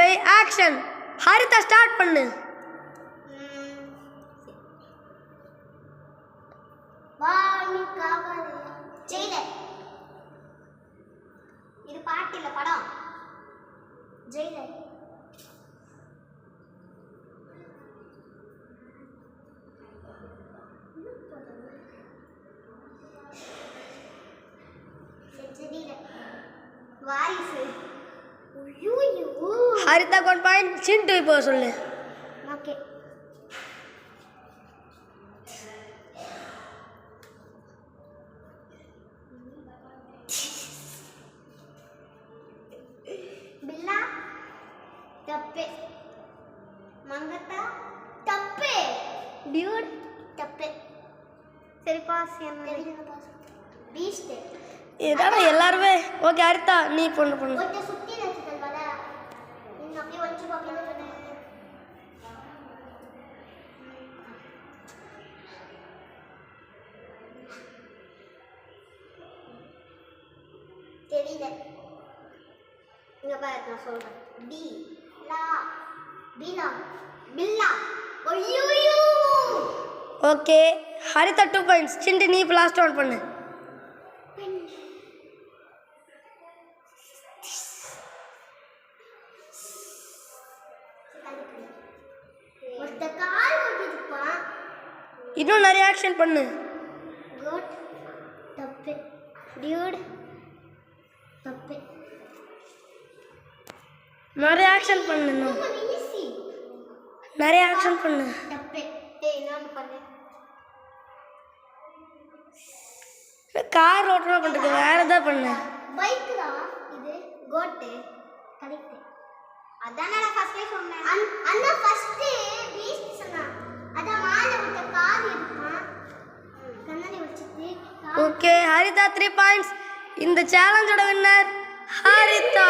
Ready action. Haritha start பண்ணு. வாணி காவல் Jailer. இது பாட்டு இல்ல படம். ஜெயிலர். வாரிசு. ஹரிதா 1 பாயிண்ட். சிண்டு இப்போ சொல்லு. ஓகே. பில்லா தப்பே. மங்கத்தா தப்பே. டியூட் தப்பே. சரி பாஸ். என்ன பாஸ்? பீஸ்ட். இதான எல்லாருமே. ஓகே ஹரிதா நீ பொண்ணு பொண்ணு. ஒட்ட சுத்தி நச்சுதல் வட. நீ அப்படியே வச்சு பாக்கணும் சொன்னே. தெரியல. இங்க பாரு நான் சொல்றேன். பி லா பிலா பில்லா. ஐயோ. Okay Haritha 2 points. சிண்டு நீ இப்போ லாஸ்ட் ஒன் பண்ணு. ஒருத்த கால் ஓட்டிருப்பான். இன்னும் நிறைய ஆக்ஷன் பண்ணு. குட் தப்பு. டியூட் தப்பு. நிறைய ஆக்ஷன் பண்ணு. இன்னும் ஈஸி. நிறைய ஆக்ஷன் பண்ணு. தப்பு. இன்னொன்று பண்ணு. கார் ஓட்டணும் பண்ணுறது வேற ஏதாவது பண்ணு. பைக் தான் இது. கோட்டு கரெக்ட். அதான் நான் ஃபர்ஸ்டே சொன்னேன். அண்ணா ஃபர்ஸ்ட் பீஸ்ட் சொன்னா. அதான் மாலை விட்ட கார் இருக்கான். கண்ணாடி வச்சிட்டு. Okay Haritha 3 points. இந்த சேலஞ்சோட வின்னர் ஹரிதா.